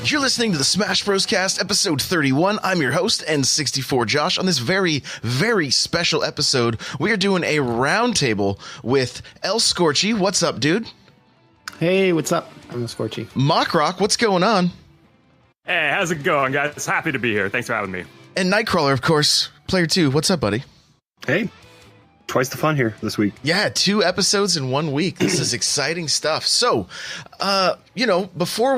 You're listening to the Smash Bros. Cast, episode 31. I'm your host, N64 Josh. On this very, very special episode, we are doing a roundtable with ElScorchy. What's up, dude? Hey, what's up? I'm ElScorchy. MockRock, what's going on? Hey, how's it going, guys? Happy to be here. Thanks for having me. And NightCrawlr, of course, player 2. What's up, buddy? Hey, twice the fun here this week. Yeah, 2 episodes in 1 week. This is exciting stuff. So, before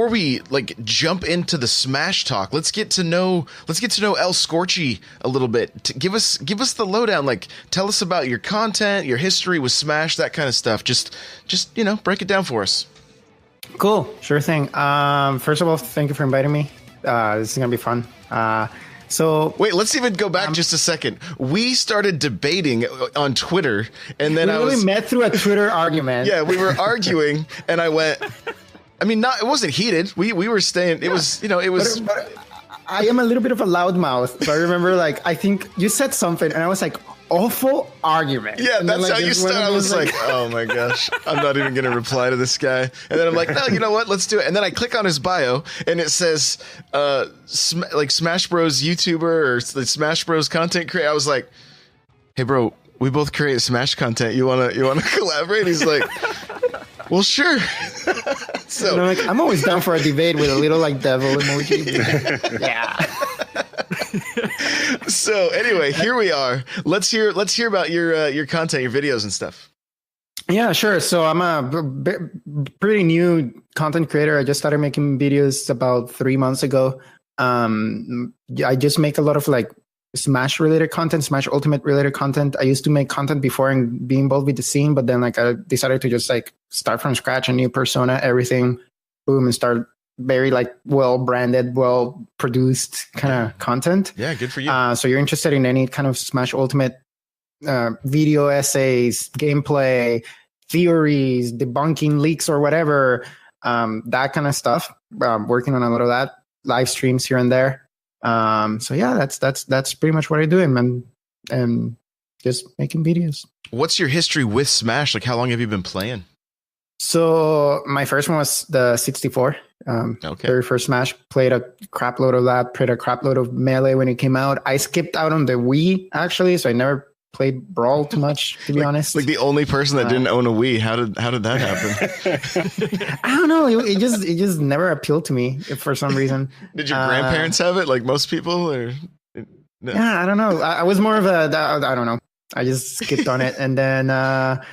we like jump into the Smash talk, let's get to know ElScorchy a little bit. Give us the lowdown. Like, tell us about your content, your history with Smash, that kind of stuff. Just break it down for us. Cool, sure thing. First of all, thank you for inviting me. This is gonna be fun. So wait, let's even go back just a second. We started debating on Twitter, and then we met through a Twitter argument. Yeah, we were arguing, and I went. I mean, it wasn't heated. We were staying. It was, it was. But I am a little bit of a loudmouth. So I remember, I think you said something, and I was like, awful argument. Yeah, and that's then, how you start. I was like, oh my gosh, I'm not even going to reply to this guy. And then I'm like, no, you know what? Let's do it. And then I click on his bio, and it says, Smash Bros. YouTuber or the Smash Bros. Content creator. I was like, hey, bro, we both create Smash content. You wanna collaborate? He's like, well, sure. So I'm always down for a debate with a little devil emoji. Yeah. So anyway, here we are. Let's hear about your content, your videos and stuff. Yeah, sure. So I'm a pretty new content creator. I just started making videos about 3 months ago. I just make a lot of Smash related content, Smash Ultimate related content. I used to make content before and be involved with the scene, but then I decided to just start from scratch, a new persona, everything, boom, and start very well branded, well produced kind of content. Yeah, good for you. So you're interested in any kind of Smash Ultimate video essays, gameplay, theories, debunking leaks or whatever, that kind of stuff. Working on a lot of that, live streams here and there. So yeah, that's pretty much what I do, and just making videos. What's your history with Smash? How long have you been playing? So my first one was the 64. Okay. Very first Smash. Played a crap load of that. Played a crap load of Melee when it came out. I skipped out on the Wii actually, so I never played Brawl too much, to be honest. The only person that didn't own a Wii. How did that happen? I don't know. It just never appealed to me for some reason. Did your grandparents have it, like most people, or? No? Yeah, I don't know. I was more of I don't know. I just skipped on it, and then I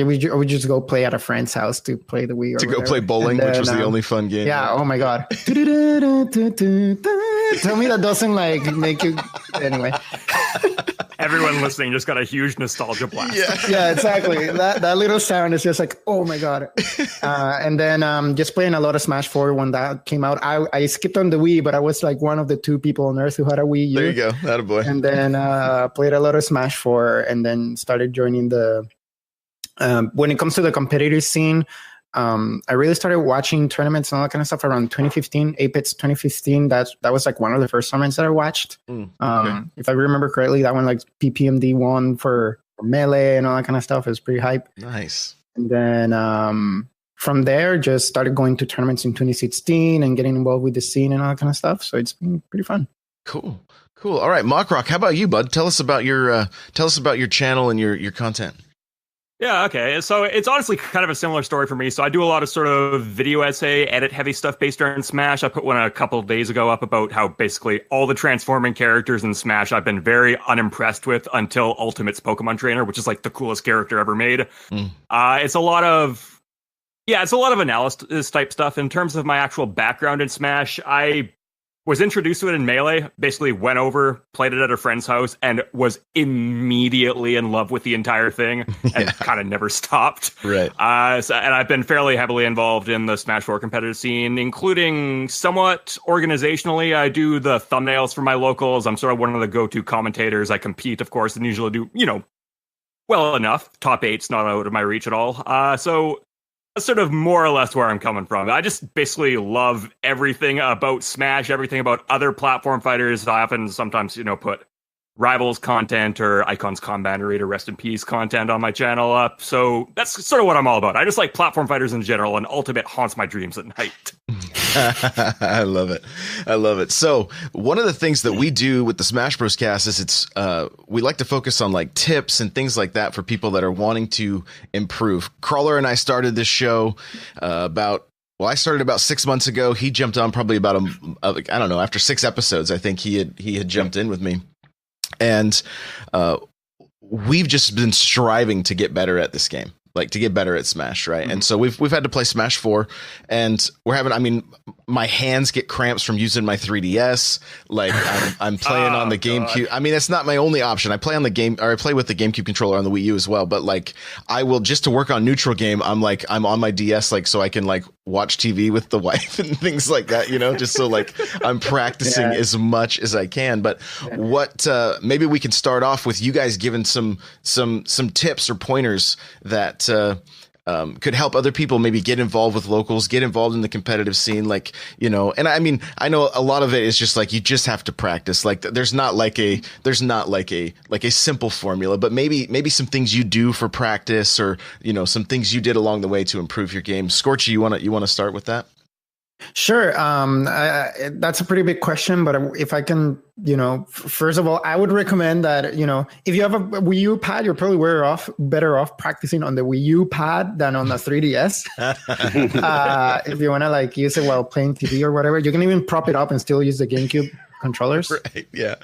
would just go play at a friend's house to play the Wii. Go play bowling, which was the only fun game. Yeah. Oh my god. Tell me that doesn't make you anyway. Everyone listening just got a huge nostalgia blast. Yeah, exactly. That little sound is just oh my god. And then just playing a lot of Smash 4 when that came out. I skipped on the Wii, but I was one of the 2 people on Earth who had a Wii U. There you go. Attaboy. And then played a lot of Smash 4, and then started joining the. When it comes to the competitive scene, I really started watching tournaments and all that kind of stuff around 2015, Apex 2015. That was one of the first tournaments that I watched. Okay. If I remember correctly, that one PPMD won for Melee and all that kind of stuff. It was pretty hype. Nice. And then from there, just started going to tournaments in 2016 and getting involved with the scene and all that kind of stuff. So it's been pretty fun. Cool. All right, MockRock, how about you, bud? Tell us about your channel and your content. Yeah, okay. So it's honestly kind of a similar story for me. So I do a lot of sort of video essay, edit-heavy stuff based around Smash. I put one a couple of days ago up about how basically all the transforming characters in Smash I've been very unimpressed with until Ultimate's Pokemon Trainer, which is the coolest character ever made. It's a lot of analysis type stuff. In terms of my actual background in Smash, I was introduced to it in Melee, basically went over, played it at a friend's house, and was immediately in love with the entire thing, and kind of never stopped. Right. And I've been fairly heavily involved in the Smash 4 competitive scene, including somewhat organizationally. I do the thumbnails for my locals. I'm sort of one of the go-to commentators. I compete, of course, and usually do, well enough. Top 8's not out of my reach at all. So that's sort of more or less where I'm coming from. I just basically love everything about Smash, everything about other platform fighters. I often sometimes, put Rivals content or Icons Combander or Rest in Peace content on my channel up. So that's sort of what I'm all about. I just like platform fighters in general, and Ultimate haunts my dreams at night. I love it. I love it. So one of the things that we do with the Smash Bros. Cast is we like to focus on like tips and things like that for people that are wanting to improve. Crawler and I started this show I started about 6 months ago. He jumped on probably about I don't know, after 6 episodes, I think he had jumped in with me. And we've just been striving to get better at this game, like to get better at Smash, right? Mm-hmm. And so we've had to play Smash 4, and my hands get cramps from using my 3DS. Like I'm playing on the GameCube. I mean, that's not my only option. I play on the game, or I play with the GameCube controller on the Wii U as well. But like, I will, just to work on neutral game, I'm on my DS, like, so I can like watch TV with the wife and things like that, just so like I'm practicing as much as I can. But what maybe we can start off with you guys giving some tips or pointers that could help other people maybe get involved with locals, get involved in the competitive scene, like, and I mean, I know a lot of it is just like, you just have to practice. Like there's not like a simple formula, but maybe some things you do for practice, or, some things you did along the way to improve your game. Scorchy, you want to start with that? Sure. That's a pretty big question, but if I can, first of all, I would recommend that, if you have a Wii U pad, you're probably better off practicing on the Wii U pad than on the 3DS. If you want to like use it while playing TV or whatever, you can even prop it up and still use the GameCube controllers. Right. Yeah.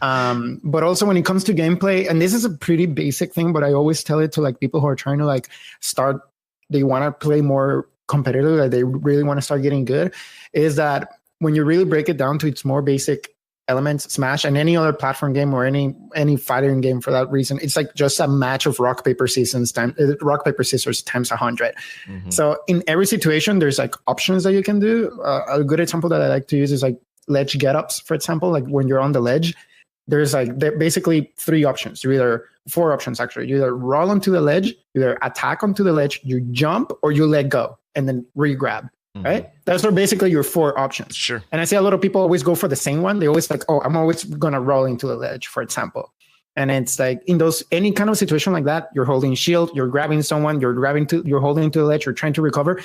But also when it comes to gameplay, and this is a pretty basic thing, but I always tell it to like people who are trying to like start, they want to play more competitive, like they really want to start getting good, is that when you really break it down to its more basic elements, Smash and any other platform game or any fighting game for that reason, it's like just a match of rock paper scissors times 100. Mm-hmm. So in every situation, there's like options that you can do. A good example that I like to use is like ledge get-ups, for example. Like when you're on the ledge, there's basically 3 options. 4 options actually. You either roll onto the ledge, you either attack onto the ledge, you jump, or you let go and then re-grab. Mm-hmm. Right? Those are basically your 4 options. Sure. And I see a lot of people always go for the same one. They always like, I'm always gonna roll into the ledge, for example. And it's like in any kind of situation like that, you're holding shield, you're grabbing someone, you're holding to the ledge, you're trying to recover.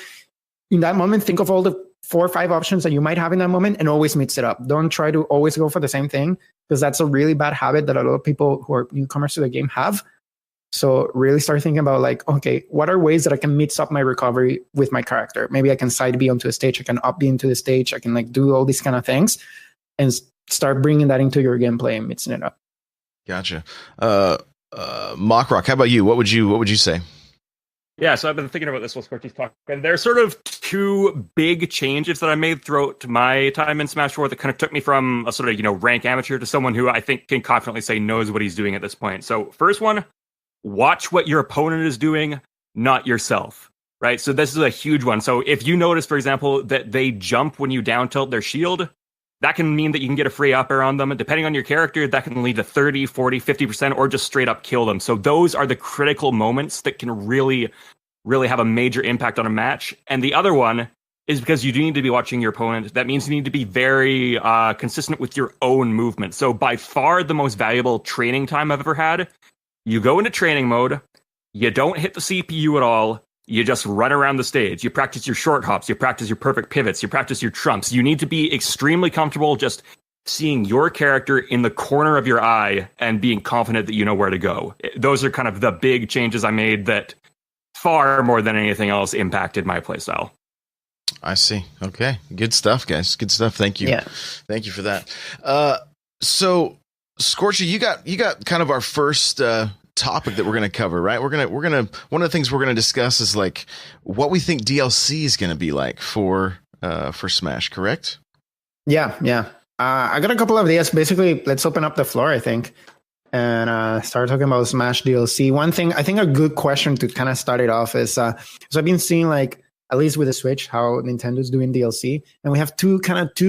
In that moment, think of all the 4 or 5 options that you might have in that moment and always mix it up. Don't try to always go for the same thing, because that's a really bad habit that a lot of people who are newcomers to the game have. So really start thinking about like, okay, what are ways that I can mix up my recovery with my character? Maybe I can side B onto a stage, I can up B into the stage, I can like do all these kind of things, and start bringing that into your gameplay and mixing it up. Gotcha. MockRock, how about you? What would you say? Yeah, so I've been thinking about this while Scorchy's talking. And there's sort of 2 big changes that I made throughout my time in Smash 4 that kind of took me from a sort of, rank amateur to someone who I think can confidently say knows what he's doing at this point. So first one, watch what your opponent is doing, not yourself, right? So this is a huge one. So if you notice, for example, that they jump when you down tilt their shield, that can mean that you can get a free up air on them. And depending on your character, that can lead to 30, 40, 50%, or just straight up kill them. So those are the critical moments that can really, really have a major impact on a match. And the other one is because you do need to be watching your opponent. That means you need to be very consistent with your own movement. So by far the most valuable training time I've ever had, you go into training mode, you don't hit the CPU at all, you just run around the stage. You practice your short hops, you practice your perfect pivots, you practice your trumps. You need to be extremely comfortable just seeing your character in the corner of your eye and being confident that you know where to go. Those are kind of the big changes I made that far more than anything else impacted my playstyle. I see. Okay. Good stuff, guys. Good stuff. Thank you. Yeah. Thank you for that. So Scorchy, you got kind of our first topic that we're going to cover, right? We're going to one of the things we're going to discuss is like what we think DLC is going to be like for Smash, correct? Yeah. I got a couple of ideas. Basically, let's open up the floor, I think, and start talking about Smash DLC. One thing, I think a good question to kind of start it off is, so I've been seeing like, at least with the Switch, how Nintendo's doing DLC, and we have two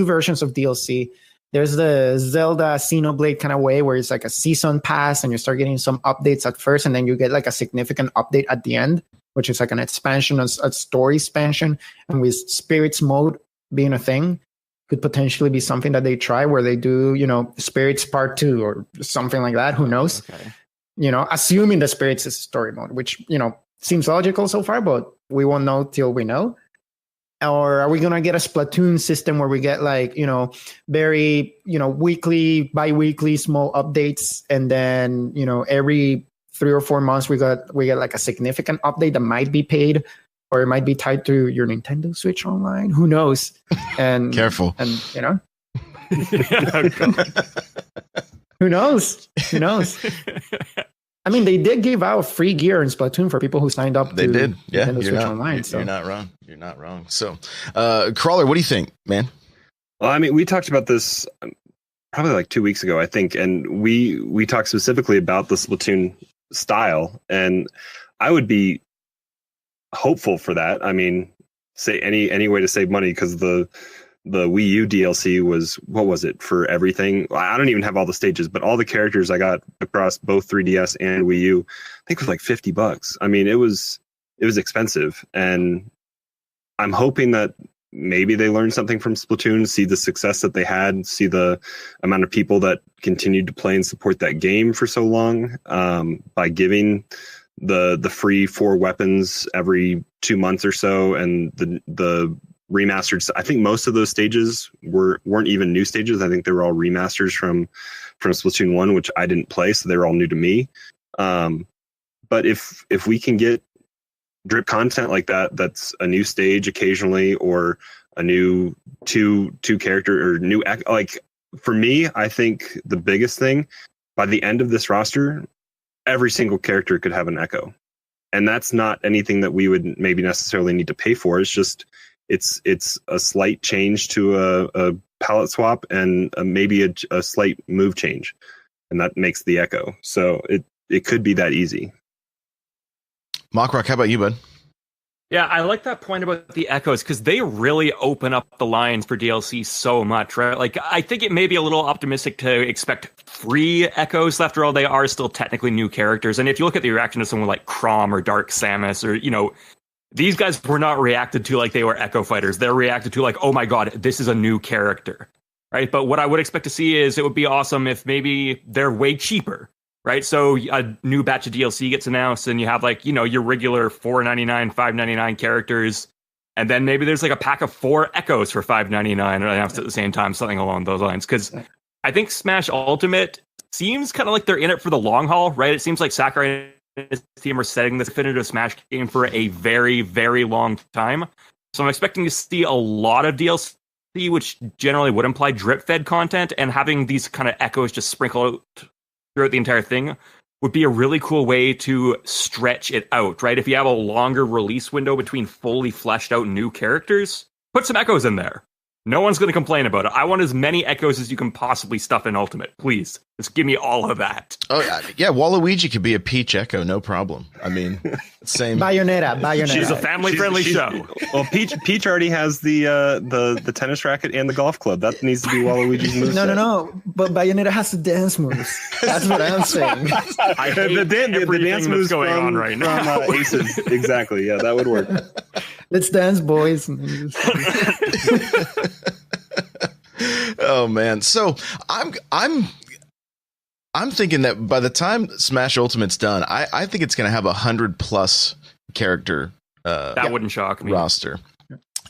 versions of DLC. There's the Zelda Xenoblade kind of way where it's like a season pass and you start getting some updates at first and then you get like a significant update at the end, which is like an expansion, a story expansion, and with Spirits mode being a thing. could potentially be something that they try where they do, Spirits Part 2 or something like that. Who knows? Okay. Assuming the Spirits is story mode, which, seems logical so far, but we won't know till we know. Or are we going to get a Splatoon system where we get very, weekly, bi-weekly small updates. And then, every 3 or 4 months, we get like a significant update that might be paid, or it might be tied to your Nintendo Switch Online. Who knows? And careful. And, who knows? Who knows? I mean, they did give out free gear in Splatoon for people who signed up. They did. Yeah. Nintendo Switch Online. So. You're not wrong. You're not wrong. So, Crawler, what do you think, man? Well, I mean, we talked about this probably like 2 weeks ago, I think, and we talked specifically about the Splatoon style, and I would be hopeful for that. I mean, say any way to save money, because the Wii U DLC was, what was it, for everything? I don't even have all the stages, but all the characters I got across both 3DS and Wii U, I think it was like $50. I mean, it was expensive, and I'm hoping that maybe they learned something from Splatoon, see the success that they had, see the amount of people that continued to play and support that game for so long, by giving the free 4 weapons every 2 months or so, and the remastered. I think most of those stages weren't even new stages. I think they were all remasters from Splatoon 1, which I didn't play, so they were all new to me. But if we can get drip content like that's a new stage occasionally, or a new two character, or new, like, for me, I think the biggest thing, by the end of this roster, every single character could have an echo, and that's not anything that we would maybe necessarily need to pay for. It's just it's a slight change to a palette swap, and maybe a slight move change, and that makes the echo. So it could be that easy. MockRock, how about you, bud? Yeah, I like that point about the echoes, because they really open up the lines for DLC so much, right? Like, I think it may be a little optimistic to expect free echoes. After all, they are still technically new characters. And if you look at the reaction to someone like Chrom or Dark Samus, or, these guys were not reacted to like they were Echo Fighters. They're reacted to like, oh my god, this is a new character, right? But what I would expect to see is, it would be awesome if maybe they're way cheaper. Right, so a new batch of DLC gets announced, and you have like, your regular $4.99, $5.99 characters, and then maybe there's like a pack of 4 echoes for $5.99 announced at the same time, something along those lines. Because I think Smash Ultimate seems kind of like they're in it for the long haul, right? It seems like Sakurai and his team are setting this definitive Smash game for a very, very long time. So I'm expecting to see a lot of DLC, which generally would imply drip-fed content, and having these kind of echoes just sprinkle out throughout the entire thing would be a really cool way to stretch it out, right? If you have a longer release window between fully fleshed out new characters, put some echoes in there. No one's going to complain about it. I want as many echoes as you can possibly stuff in Ultimate. Please, just give me all of that. Oh, yeah, Waluigi could be a Peach Echo, no problem. I mean, same. Bayonetta. She's a family-friendly show. Well, Peach already has the tennis racket and the golf club. That needs to be Waluigi's moveset. No. But Bayonetta has the dance moves. That's what I'm saying. I hate the dance moves going on right now. From Aces. Exactly. Yeah, that would work. Let's dance, boys. Oh man, so I'm thinking that by the time Smash Ultimate's done, I think it's going to have 100+ character that wouldn't shock me. roster.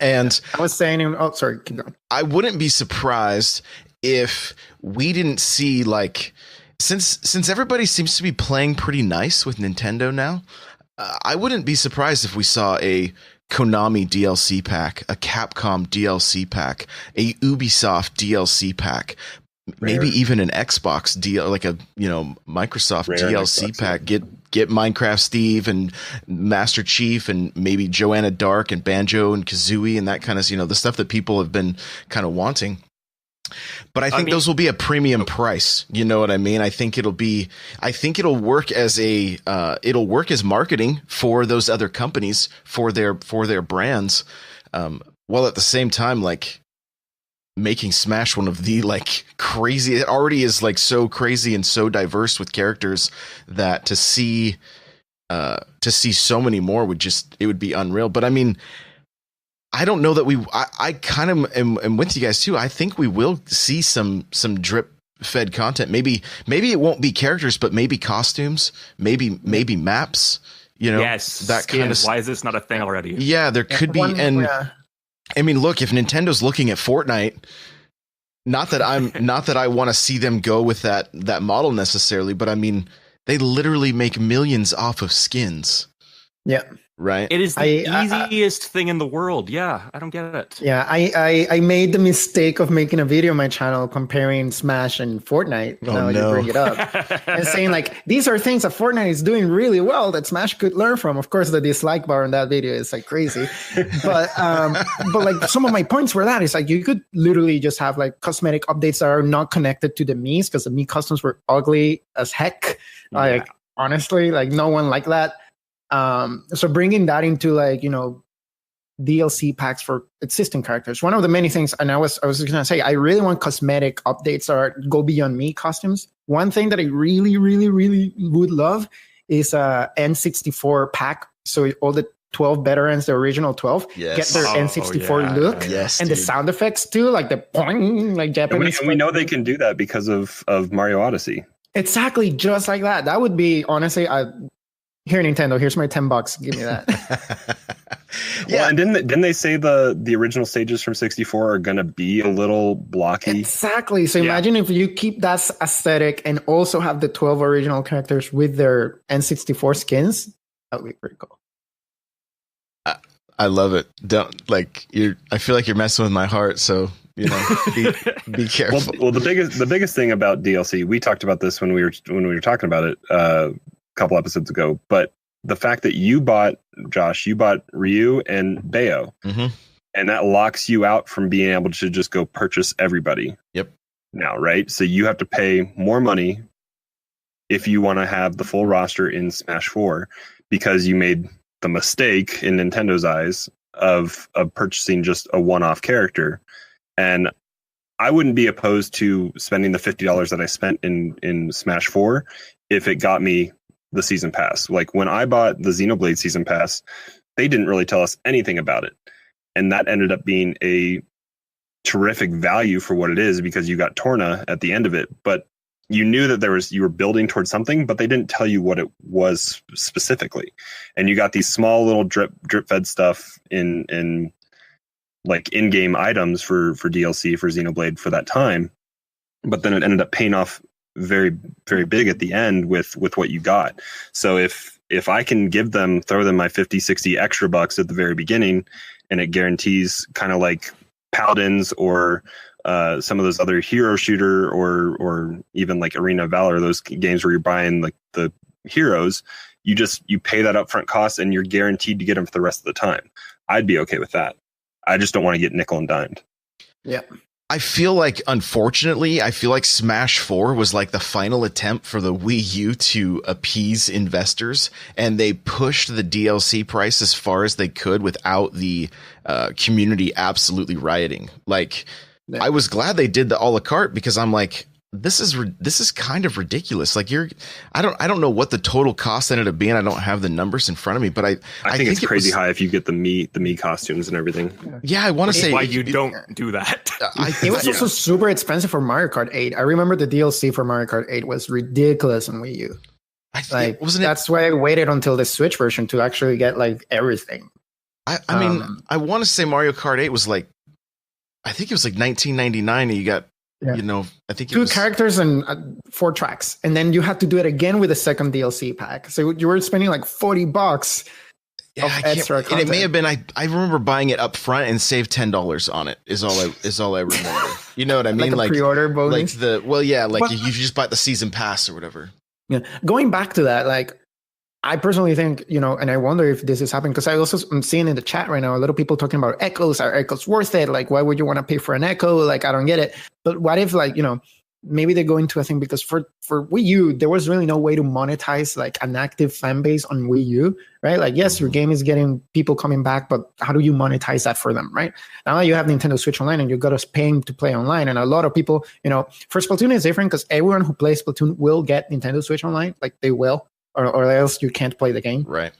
And I was saying, oh, sorry, keep going. I wouldn't be surprised if we didn't see, like, since everybody seems to be playing pretty nice with Nintendo now, I wouldn't be surprised if we saw a Konami DLC pack, a Capcom DLC pack, a Ubisoft DLC pack, maybe even an Xbox deal, like a Microsoft Rare DLC Xbox, pack. Get Minecraft Steve and Master Chief and maybe Joanna Dark and Banjo and Kazooie and that kind of the stuff that people have been kind of wanting. But I think those will be a premium price. You know what I mean? I think it'll work as marketing for those other companies, for their brands, while at the same time, like, making Smash one of the, like, crazy, it already is, like, so crazy and so diverse with characters that to see so many more would be unreal. But I mean, I don't know that I kind of am with you guys too. I think we will see some drip fed content. Maybe it won't be characters, but maybe costumes, maybe maps. You know, yes, that skins. kind of. Why is this not a thing already? Yeah, there could be. I mean, look, if Nintendo's looking at Fortnite, not that I want to see them go with that model necessarily, but I mean, they literally make millions off of skins. Yeah. Right. It is the easiest thing in the world. Yeah, I don't get it. Yeah, I made the mistake of making a video on my channel comparing Smash and Fortnite. Now you bring it up and saying like these are things that Fortnite is doing really well that Smash could learn from. Of course, the dislike bar on that video is like crazy, but like some of my points were that it's like you could literally just have like cosmetic updates that are not connected to the Mii's because the Mii customs were ugly as heck. Like honestly, like no one liked that. So bringing that into like, you know, DLC packs for existing characters. One of the many things, and I was just gonna say, I really want cosmetic updates that go beyond Mii costumes. One thing that I really, really, really would love is a N64 pack. So all the 12 veterans, the original 12, get their N64 look and the sound effects too, like the poing, like Japanese. And we know they can do that because of Mario Odyssey. Exactly, just like that. That would be honestly here, Nintendo, here's my $10. Give me that. Well, and didn't they say the original stages from 64 are going to be a little blocky? Exactly. So imagine if you keep that aesthetic and also have the 12 original characters with their N64 skins. That would be pretty cool. I love it. I feel like you're messing with my heart. So, you know, be careful. Well, the biggest thing about DLC, we talked about this when we were talking about it. Couple episodes ago, but the fact that you bought Ryu and Bayo, and that locks you out from being able to just go purchase everybody. Yep. Now, right? So you have to pay more money if you want to have the full roster in Smash 4 because you made the mistake in Nintendo's eyes of purchasing just a one-off character. And I wouldn't be opposed to spending the $50 that I spent in Smash 4 if it got me the season pass. Like when I bought the Xenoblade season pass, they didn't really tell us anything about it. And that ended up being a terrific value for what it is because you got Torna at the end of it. But you knew that you were building towards something, but they didn't tell you what it was specifically. And you got these small little drip fed stuff in like in-game items for DLC for Xenoblade for that time. But then it ended up paying off very, very big at the end with what you got. So if I can throw them my 50, 60 extra bucks at the very beginning, and it guarantees kind of like Paladins or some of those other hero shooter or even like Arena of Valor, those games where you're buying like the heroes, you pay that upfront cost and you're guaranteed to get them for the rest of the time. I'd be okay with that. I just don't want to get nickel and dimed. Yeah. I feel like, unfortunately, Smash 4 was like the final attempt for the Wii U to appease investors, and they pushed the DLC price as far as they could without the community absolutely rioting. Like, I was glad they did the a la carte because I'm like, this is kind of ridiculous. Like I don't know what the total cost ended up being. I don't have the numbers in front of me, but I think it's crazy high if you get the Mii costumes and everything. Yeah, I want to say why you don't do that. It was also super expensive for Mario Kart 8. I remember the DLC for Mario Kart 8 was ridiculous on Wii U. That's why I waited until the Switch version to actually get like everything. I mean, I want to say Mario Kart 8 was like, I think it was like $19.99, and you got. You know, I think two characters and 4 tracks, and then you have to do it again with a second DLC pack. So you were spending like $40 of extra content. And it may have been. I remember buying it up front and saved $10 on it. Is all I remember. You know what I mean? Like a pre-order bonus. You just bought the season pass or whatever. Yeah, going back to that, like. I personally think, you know, and I wonder if this is happening because I also am seeing in the chat right now a lot of people talking about echoes. Are echoes worth it? Like, why would you want to pay for an echo? Like, I don't get it. But what if, like, you know, maybe they go into a thing because for Wii U, there was really no way to monetize like an active fan base on Wii U, right? Like, yes, your game is getting people coming back, but how do you monetize that for them, right? Now you have Nintendo Switch Online and you got us paying to play online. And a lot of people, you know, for Splatoon is different because everyone who plays Splatoon will get Nintendo Switch Online. Like, they will. Or else you can't play the game. Right.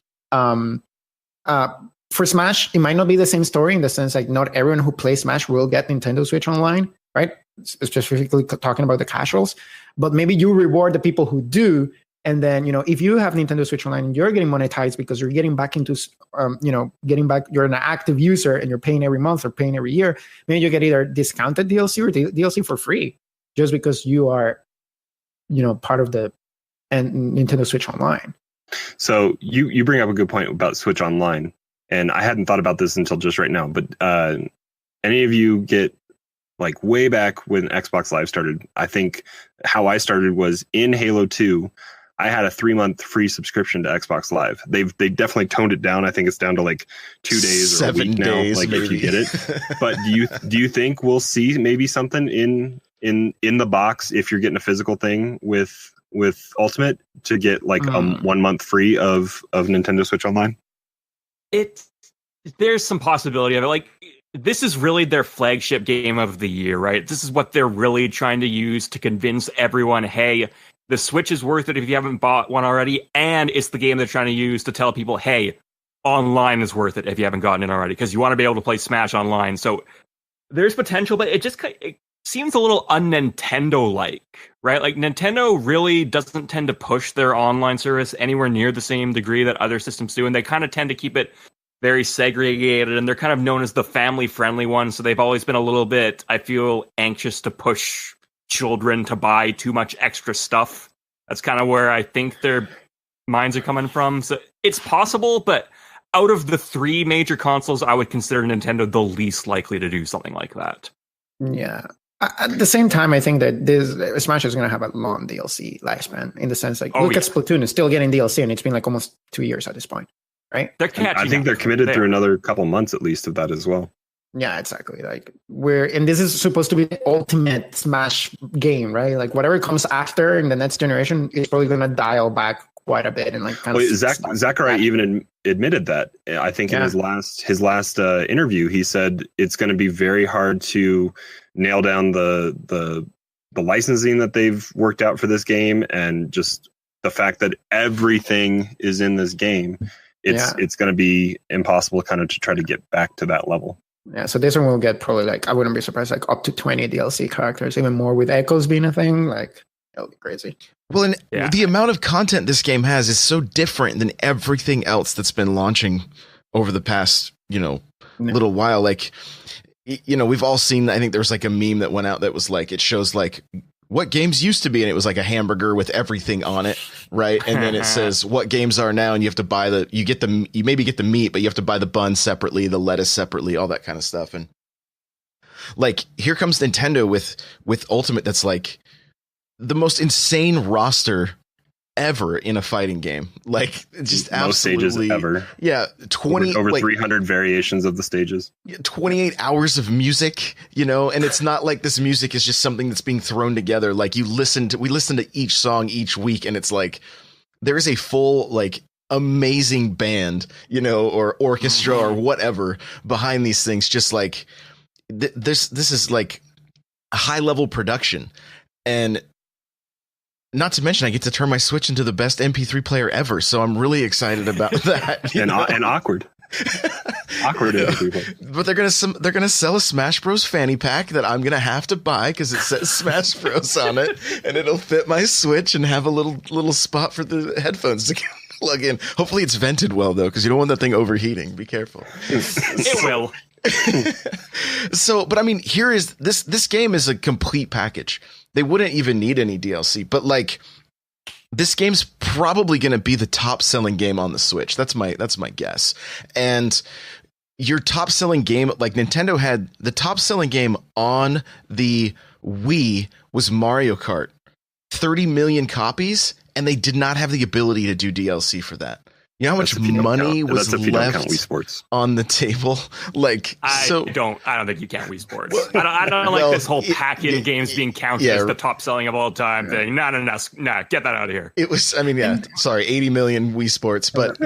for Smash, it might not be the same story in the sense like not everyone who plays Smash will get Nintendo Switch Online, right? Specifically talking about the casuals, but maybe you reward the people who do. And then, if you have Nintendo Switch Online and you're getting monetized because you're getting back into, you're an active user and you're paying every month or paying every year, maybe you get either discounted DLC or DLC for free just because you are, part of the Nintendo Switch Online. So you bring up a good point about Switch Online, and I hadn't thought about this until just right now, but any of you get like way back when Xbox Live started, I think how I started was in Halo 2. I had a 3-month free subscription to Xbox Live. They definitely toned it down. I think it's down to like 2 days or a week now, like maybe. If you get it. But do you think we'll see maybe something in the box if you're getting a physical thing with Ultimate to get like 1 month free of Nintendo Switch Online? There's some possibility of it. Like, this is really their flagship game of the year, right? This is what they're really trying to use to convince everyone, hey, the Switch is worth it if you haven't bought one already, and it's the game they're trying to use to tell people, hey, online is worth it if you haven't gotten it already, because you want to be able to play Smash online. So there's potential, but it seems a little un-Nintendo-like, right? Like, Nintendo really doesn't tend to push their online service anywhere near the same degree that other systems do, and they kind of tend to keep it very segregated, and they're kind of known as the family-friendly one, so they've always been a little bit, I feel, anxious to push children to buy too much extra stuff. That's kind of where I think their minds are coming from. So it's possible, but out of the 3 major consoles, I would consider Nintendo the least likely to do something like that. Yeah. At the same time, I think that Smash is going to have a long DLC lifespan in the sense like, look at Splatoon, it's still getting DLC, and it's been like almost 2 years at this point, right? They're catching I think they're committed through another couple months at least of that as well. Yeah, exactly. Like and this is supposed to be the ultimate Smash game, right? Like whatever comes after in the next generation is probably going to dial back quite a bit and like kind of. Zachary even admitted that. I think in his last interview, he said it's going to be very hard to nail down the licensing that they've worked out for this game, and just the fact that everything is in this game. It's going to be impossible kind of to try to get back to that level. Yeah, so this one will get probably like, I wouldn't be surprised, like up to 20 DLC characters, even more with echoes being a thing. Like, it'll be crazy. Well, and the amount of content this game has is so different than everything else that's been launching over the past, little while. Like, we've all seen, I think there was like a meme that went out that was like, it shows like what games used to be, and it was like a hamburger with everything on it, right? And then it says what games are now, and you have to buy you maybe get the meat, but you have to buy the bun separately, the lettuce separately, all that kind of stuff. And like, here comes Nintendo with Ultimate, that's like the most insane roster ever in a fighting game. Like, just most absolutely stages ever. Yeah, 20 over 300 variations of the stages. 28 hours of music, and it's not like this music is just something that's being thrown together. Like, we listen to each song each week, and it's like there is a full like amazing band, or orchestra or whatever behind these things. Just like this is like a high level production. And not to mention, I get to turn my Switch into the best MP3 player ever, so I'm really excited about that. And awkward MP3 player. But they're gonna sell a Smash Bros. Fanny pack that I'm gonna have to buy because it says Smash Bros. On it, and it'll fit my Switch and have a little spot for the headphones to plug in. Hopefully, it's vented well though, because you don't want that thing overheating. Be careful. It will. So, but I mean, here is this game is a complete package. They wouldn't even need any DLC, but like, this game's probably going to be the top selling game on the Switch. That's my guess. And your top selling game, like Nintendo had the top selling game on the Wii was Mario Kart, 30 million copies, and they did not have the ability to do DLC for that. You know how much money was left on the table? Like, I don't think you count Wii Sports. I don't like this whole pack-in games being counted as the top selling of all time thing. No, get that out of here. It was, 80 million Wii Sports, but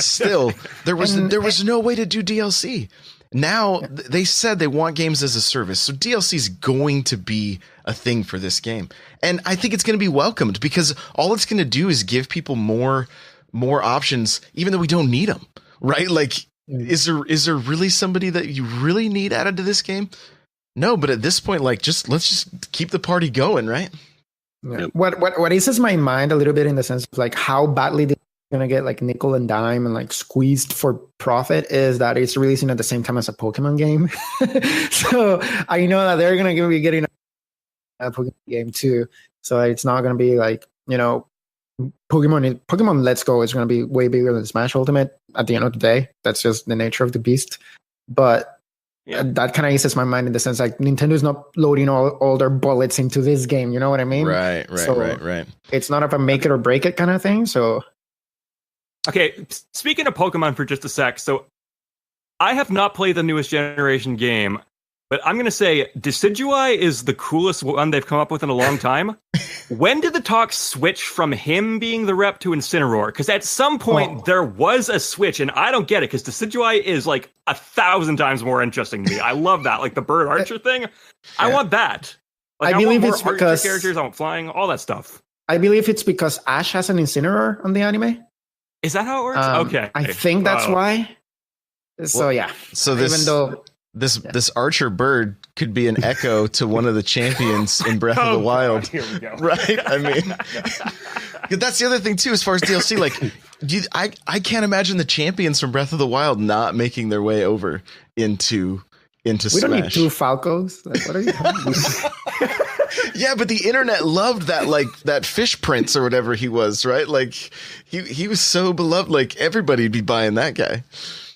still, there was no way to do DLC. Now they said they want games as a service, so DLC is going to be a thing for this game, and I think it's going to be welcomed because all it's going to do is give people more options, even though we don't need them, right? Like, is there really somebody that you really need added to this game? No, but at this point, like, let's just keep the party going, right? Yeah. What eases my mind a little bit in the sense of like how badly they're gonna get like nickel and dime and like squeezed for profit is that it's releasing at the same time as a Pokemon game. So I know that they're gonna be getting a Pokemon game too. So it's not gonna be like, you know, Pokemon Let's Go is gonna be way bigger than Smash Ultimate at the end of the day. That's just the nature of the beast. But that kind of eases my mind in the sense like Nintendo's not loading all their bullets into this game. You know what I mean? Right. It's not a make it or break it kind of thing. So, okay. Speaking of Pokemon for just a sec, so I have not played the newest generation game, but I'm going to say Decidueye is the coolest one they've come up with in a long time. When did the talk switch from him being the rep to Incineroar? Because at some point there was a switch, and I don't get it, because Decidueye is like 1,000 times more interesting to me. I love that, like the bird archer thing. I want that. Like, I believe want it's more because characters, I want flying, all that stuff. I believe it's because Ash has an Incineroar on the anime. Is that how it works? Okay, I think that's why. So so this archer bird could be an echo to one of the champions in Breath of the Wild. Here we go. Right? I mean, that's the other thing too, as far as DLC. Like, I can't imagine the champions from Breath of the Wild not making their way over into Smash. We don't need two Falcos. Like, what are you talking about? Yeah, but the internet loved that, like that fish prince or whatever he was, right? Like he was so beloved. Like everybody'd be buying that guy.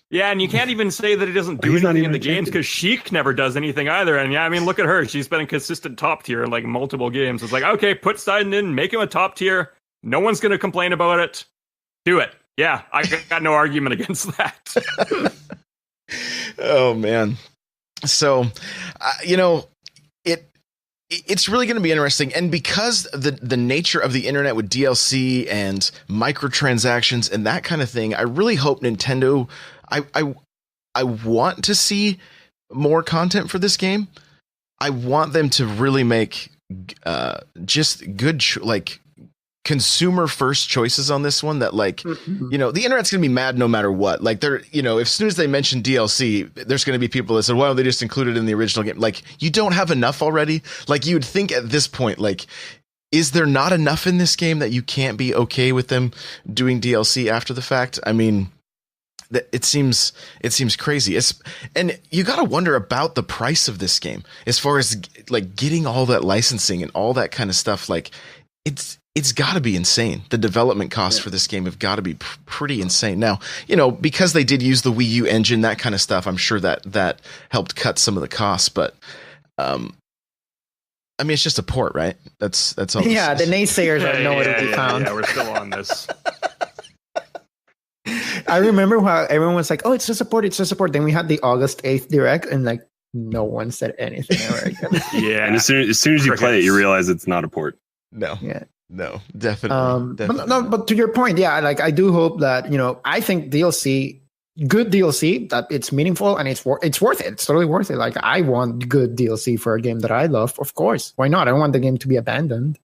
Yeah, and you can't even say that he doesn't do anything in the games because Sheik never does anything either. And yeah, I mean, look at her. She's been a consistent top tier in like multiple games. It's like, okay, put Sidon in, make him a top tier. No one's going to complain about it. Do it. Yeah, I got no argument against that. Oh, man. So, it's really going to be interesting. And because the nature of the internet with DLC and microtransactions and that kind of thing, I really hope Nintendo... I want to see more content for this game. I want them to really make just good like consumer first choices on this one that like the internet's gonna be mad no matter what. Like they're as soon as they mention DLC, there's gonna be people that said, well, they just included it in the original game. Like you don't have enough already. Like you would think at this point, like, is there not enough in this game that you can't be okay with them doing DLC after the fact? I mean, it seems crazy. And you got to wonder about the price of this game as far as like getting all that licensing and all that kind of stuff. Like it's got to be insane. The development costs for this game have got to be pretty insane. Now, because they did use the Wii U engine, that kind of stuff, I'm sure that helped cut some of the costs. But I mean, it's just a port, right? That's all. Yeah, the naysayers are nowhere to be found. Yeah, we're still on this. I remember how everyone was like, "Oh, it's just support, it's just support." Then we had the August 8th direct, and like no one said anything ever again. Yeah, and as soon as you play it, you realize it's not a port. No, definitely. But to your point, yeah, like I do hope that I think DLC, good DLC, that it's meaningful and it's worth it. It's totally worth it. Like I want good DLC for a game that I love. Of course, why not? I don't want the game to be abandoned.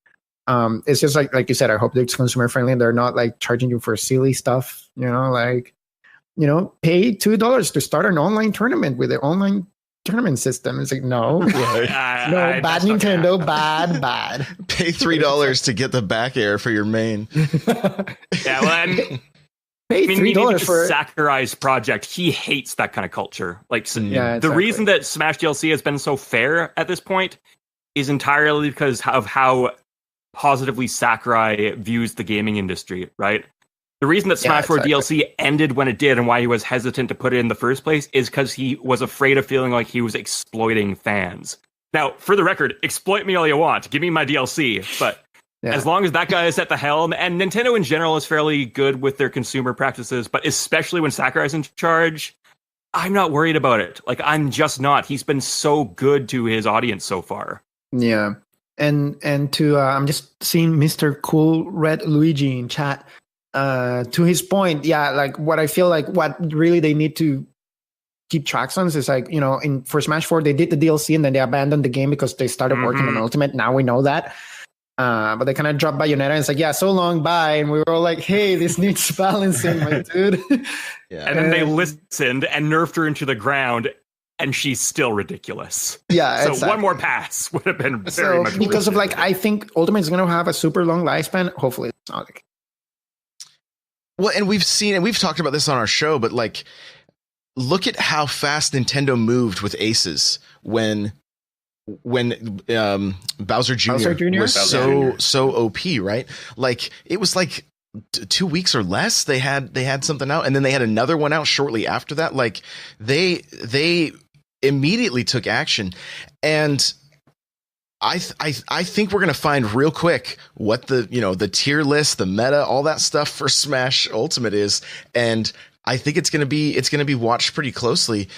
It's just like you said, I hope it's consumer friendly and they're not like charging you for silly stuff, pay $2 to start an online tournament with the online tournament system. It's like, no, bad Nintendo, bad. Pay $3 to get the back air for your main. Yeah, well, pay $3 for Sakurai's project. He hates that kind of culture. Like, the reason that Smash DLC has been so fair at this point is entirely because of how positively Sakurai views the gaming industry, right? The reason that Smash 4 DLC ended when it did and why he was hesitant to put it in the first place is because he was afraid of feeling like he was exploiting fans. Now, for the record, exploit me all you want. Give me my DLC. But as long as that guy is at the helm, and Nintendo in general is fairly good with their consumer practices, but especially when Sakurai's in charge, I'm not worried about it. Like, I'm just not. He's been so good to his audience so far. Yeah. And to I'm just seeing Mr. Cool Red Luigi in chat. To his point, like what I feel like what really they need to keep tracks on is like, for Smash 4 they did the DLC and then they abandoned the game because they started working on Ultimate. Now we know that. But they kind of dropped Bayonetta and it's like, yeah, so long, bye. And we were all like, hey, this needs balancing, my dude. Yeah. And then they listened and nerfed her into the ground, and she's still ridiculous. Yeah, so exactly. one more pass would have been very much because of wasted. like, I think Ultimate is going to have a super long lifespan. Hopefully, it's not like. Well, and we've talked about this on our show, but like, look at how fast Nintendo moved with Aces when Bowser Jr. was so OP, right? Like it was like 2 weeks or less they had something out, and then they had another one out shortly after that. Like they immediately took action, and I think we're gonna find real quick what the tier list, the meta, all that stuff for Smash Ultimate is, and I think it's gonna be watched pretty closely.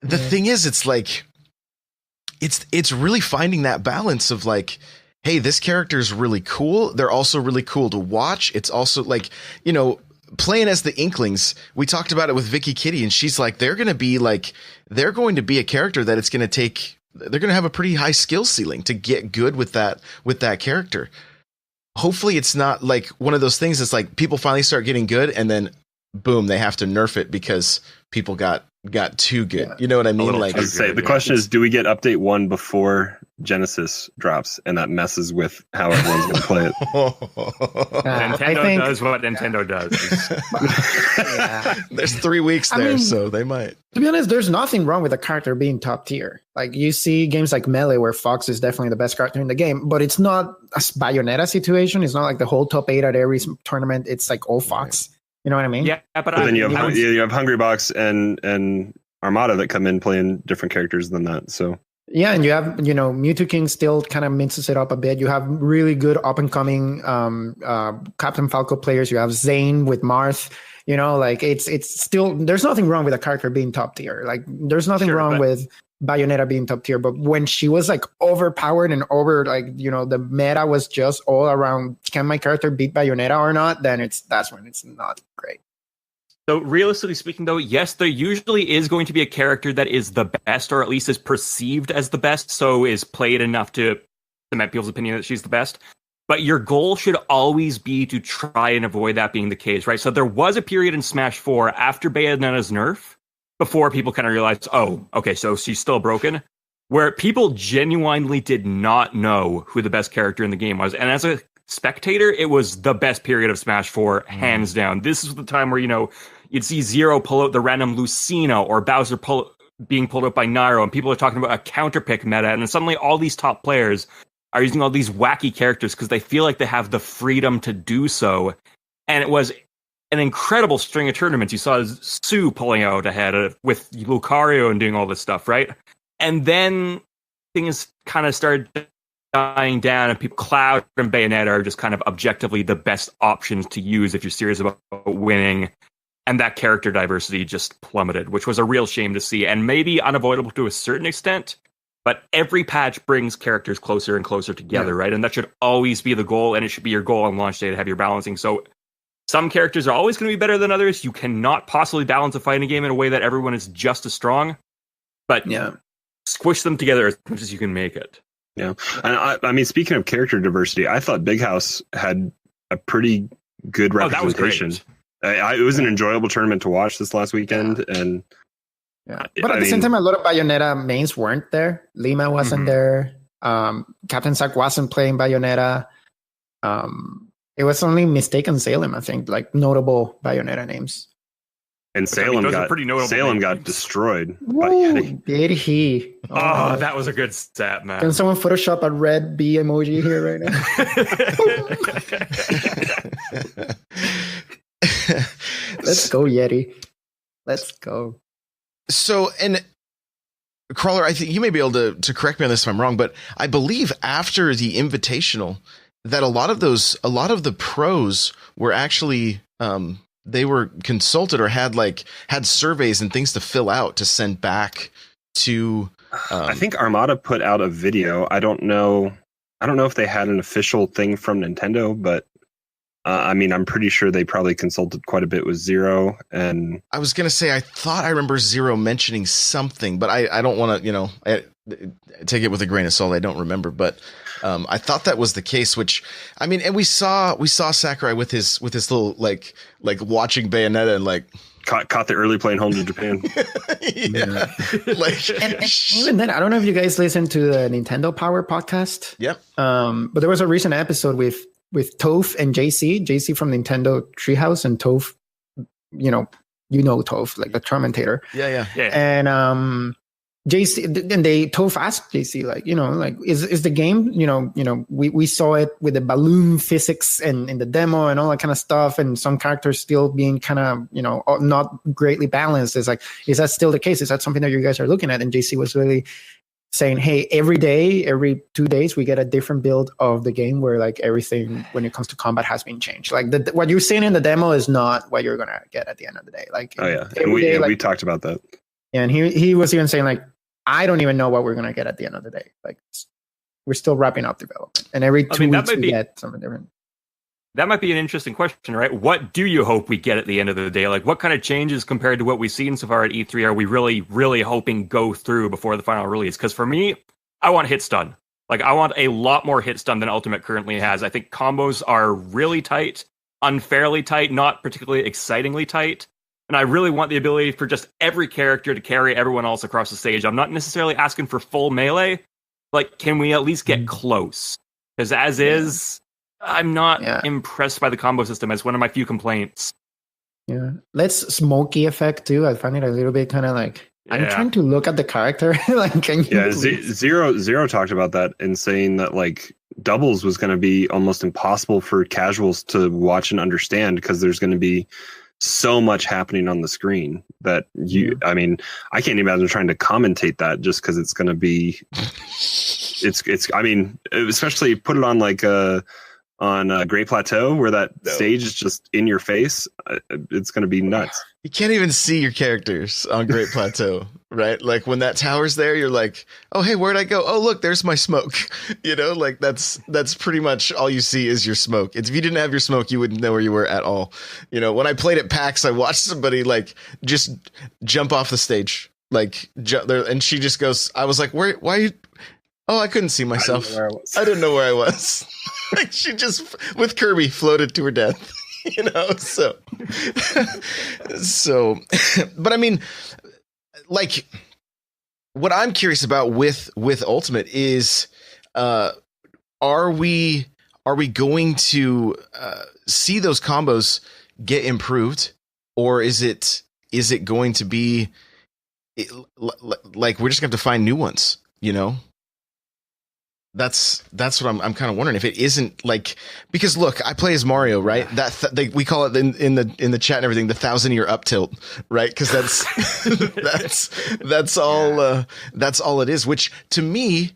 The thing is, it's like it's really finding that balance of like, hey, this character is really cool. They're also really cool to watch. It's also like, playing as the Inklings. We talked about it with Vicky Kitty, and she's like, they're going to be a character that it's going to take. They're going to have a pretty high skill ceiling to get good with that character. Hopefully, it's not like one of those things that's like people finally start getting good, and then boom, they have to nerf it because people got too good. You know what I mean? Like, the question is, do we get update 1 before Genesis drops, and that messes with how everyone's going to play it? Nintendo does what Nintendo does. There's 3 weeks there, so they might. To be honest, there's nothing wrong with a character being top tier. Like you see games like Melee where Fox is definitely the best character in the game, but it's not a Bayonetta situation. It's not like the whole top 8 at every tournament. It's like all Fox. You know what I mean? Yeah, but then you have Hungry Box and Armada that come in playing different characters than that. So yeah, and you have Mewtwo King still kind of mixes it up a bit. You have really good up and coming Captain Falco players. You have Zane with Marth. Like it's still, there's nothing wrong with a character being top tier. Like there's nothing wrong with Bayonetta being top tier, but when she was like overpowered and the meta was just all around, can my character beat Bayonetta or not, then that's when it's not great. So realistically speaking, though, yes, there usually is going to be a character that is the best, or at least is perceived as the best, so is played enough to cement people's opinion that she's the best. But your goal should always be to try and avoid that being the case, right? So there was a period in Smash 4 after Bayonetta's nerf, before people kind of realized, oh, okay, so she's still broken, where people genuinely did not know who the best character in the game was. And as a spectator, it was the best period of Smash 4, hands down. This is the time where, you'd see Zero pull out the random Lucina, or Bowser being pulled out by Nairo, and people are talking about a counterpick meta, and then suddenly all these top players are using all these wacky characters because they feel like they have the freedom to do so. And it was an incredible string of tournaments. You saw Sue pulling out ahead with Lucario and doing all this stuff, right? And then things kind of started dying down, and Cloud and Bayonetta are just kind of objectively the best options to use if you're serious about winning. And that character diversity just plummeted, which was a real shame to see, and maybe unavoidable to a certain extent. But every patch brings characters closer and closer together, right? And that should always be the goal, and it should be your goal on launch day to have your balancing. So some characters are always going to be better than others. You cannot possibly balance a fighting game in a way that everyone is just as strong. But squish them together as much as you can make it. Yeah. And I mean, speaking of character diversity, I thought Big House had a pretty good representation. It was an enjoyable tournament to watch this last weekend. And but at the same time, a lot of Bayonetta mains weren't there. Lima wasn't there. Captain Zack wasn't playing Bayonetta. It was only Mistaken Salem, I think, like notable Bayonetta names. And Salem got destroyed by Yeti. Did he? Oh, that was a good stat, man. Can someone Photoshop a red B emoji here right now? Let's go, Yeti. Let's go. So, and Crawler, I think you may be able to correct me on this if I'm wrong, but I believe after the Invitational that a lot of the pros were actually they were consulted or had surveys and things to fill out to send back to. I think Armada put out a video. I don't know if they had an official thing from Nintendo, but I mean, I'm pretty sure they probably consulted quite a bit with Zero. And I was gonna say, I thought I remember Zero mentioning something, but I don't want to, take it with a grain of salt. I don't remember, but I thought that was the case. Which I mean, and we saw Sakurai with his little like watching Bayonetta and like caught the early plane home to Japan. Yeah. Like and even then, I don't know if you guys listen to the Nintendo Power podcast. Yep. But there was a recent episode with Toph and JC from Nintendo Treehouse, and Toph, you know Toph, like the commentator. Yeah. And JC, and Toph asked JC, like, is the game, we saw it with the balloon physics and in the demo and all that kind of stuff, and some characters still being kind of, not greatly balanced. It's like, is that still the case? Is that something that you guys are looking at? And JC was really saying, hey, every 2 days, we get a different build of the game where like everything when it comes to combat has been changed. Like what you're seeing in the demo is not what you're gonna get at the end of the day. Like, oh yeah, and we talked about that. And he was even saying like, I don't even know what we're gonna get at the end of the day. Like, we're still wrapping up development, and every 2 weeks we get something different. That might be an interesting question, right? What do you hope we get at the end of the day? Like, what kind of changes compared to what we've seen so far at E3 are we really, really hoping go through before the final release? Because for me, I want hit stun. Like, I want a lot more hit stun than Ultimate currently has. I think combos are really tight, unfairly tight, not particularly excitingly tight. And I really want the ability for just every character to carry everyone else across the stage. I'm not necessarily asking for full melee. Like, can we at least get close? Because as is, I'm not impressed by the combo system. As one of my few complaints. Yeah. Let's smoky effect too. I find it a little bit kind of like, I'm trying to look at the character. Like, can you Zero talked about that and saying that like doubles was going to be almost impossible for casuals to watch and understand because there's going to be so much happening on the screen that I mean, I can't imagine trying to commentate that just because it's going to be, I mean, especially put it on like on Great Plateau where that stage is just in your face. It's going to be nuts. You can't even see your characters on Great Plateau, right? Like when that tower's there, you're like, oh, hey, where'd I go? Oh, look, there's my smoke. Like that's pretty much all you see is your smoke. If you didn't have your smoke, you wouldn't know where you were at all. When I played at PAX, I watched somebody like just jump off the stage, like and she just goes, I was like, why are you? Oh, I couldn't see myself. I didn't know where I was. Like she just with Kirby floated to her death. So, but I mean, like, what I'm curious about with Ultimate is, are we going to see those combos get improved, or is it going to be like we're just going to have to find new ones? That's what I'm kind of wondering if it isn't like, because look, I play as Mario, right? That we call it in the chat and everything, the 1,000-year up tilt, right? Because that's all it is. Which to me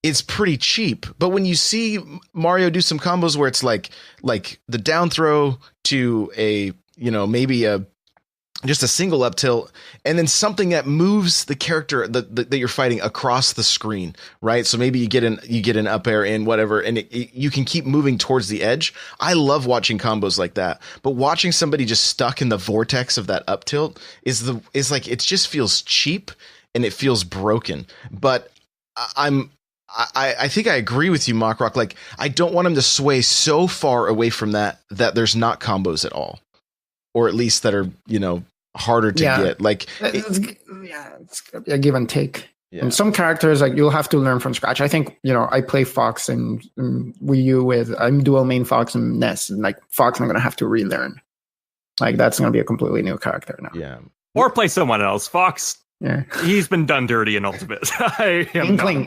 is pretty cheap. But when you see Mario do some combos where it's like the down throw to a maybe just a single up tilt, and then something that moves the character that you're fighting across the screen, right? So maybe you get an up air in whatever, and you can keep moving towards the edge. I love watching combos like that, but watching somebody just stuck in the vortex of that up tilt is like, it just feels cheap and it feels broken. But I think I agree with you, MockRock. Like, I don't want him to sway so far away from that there's not combos at all, or at least that are harder to get. Like, it's a give and take. Yeah. And some characters, like, you'll have to learn from scratch. I think I play Fox and Wii U I'm dual main Fox and NES, and like Fox, I'm gonna have to relearn. Like, that's gonna be a completely new character now. Yeah. Or play someone else. Fox. Yeah, he's been done dirty in Ultimate. Inkling.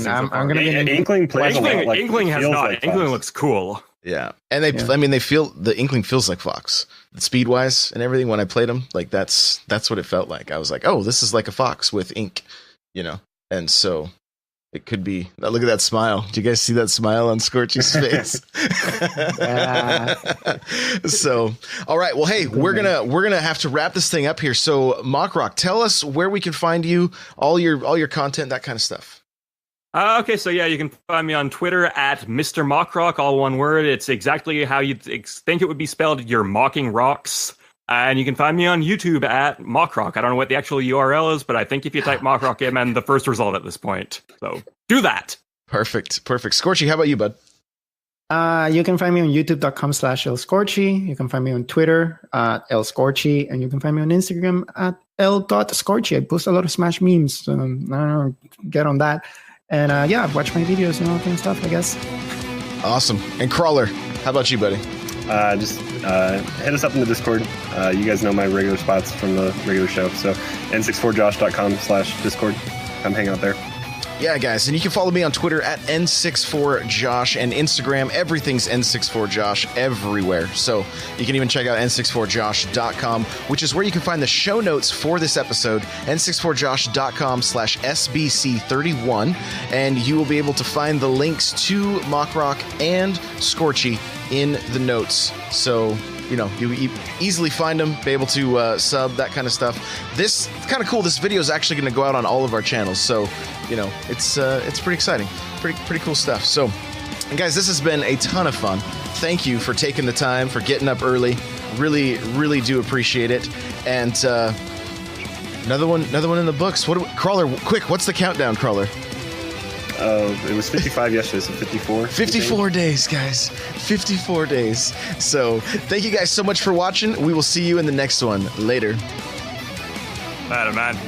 I'm gonna get Inkling plays a lot like Inkling has not. Like Inkling looks cool. Yeah, and they feel the Inkling feels like Fox, speed wise and everything. When I played him, like that's what it felt like. I was like, oh, this is like a Fox with ink, and so it could be. Look at that smile. Do you guys see that smile on Scorchy's face? So, all right. Well, hey, we're gonna have to wrap this thing up here. So, MockRock, tell us where we can find you, all your content, that kind of stuff. Okay, so yeah, you can find me on Twitter at Mr. MockRock, all one word. It's exactly how you'd think it would be spelled. You're mocking rocks. And you can find me on YouTube at MockRock. I don't know what the actual URL is, but I think if you type MockRock, I'm in the first result at this point. So do that. Perfect. Scorchy, how about you, bud? You can find me on youtube.com/ElScorchy. You can find me on Twitter at ElScorchy, and you can find me on Instagram at L.Scorchy. I post a lot of Smash memes, so I don't know, get on that. And watch my videos and all that kind of stuff, I guess. Awesome. And Crawler, how about you, buddy? Just hit us up in the Discord. You guys know my regular spots from the regular show. So n64josh.com/Discord. Come hang out there. Yeah, guys, and you can follow me on Twitter at N64Josh and Instagram. Everything's N64Josh everywhere. So you can even check out N64Josh.com, which is where you can find the show notes for this episode, N64Josh.com/SBC31, and you will be able to find the links to MockRock and Scorchy in the notes. So, you know, you easily find them, be able to sub, that kind of stuff. This is kind of cool. This video is actually going to go out on all of our channels. So, you know, it's pretty exciting. Pretty cool stuff. So, and guys, this has been a ton of fun. Thank you for taking the time, for getting up early. Really do appreciate it. And another one in the books. Crawler, quick, what's the countdown, Crawler? It was 55 yesterday, so 54. 54 days, guys. 54 days. So, thank you guys so much for watching. We will see you in the next one. Later. Man.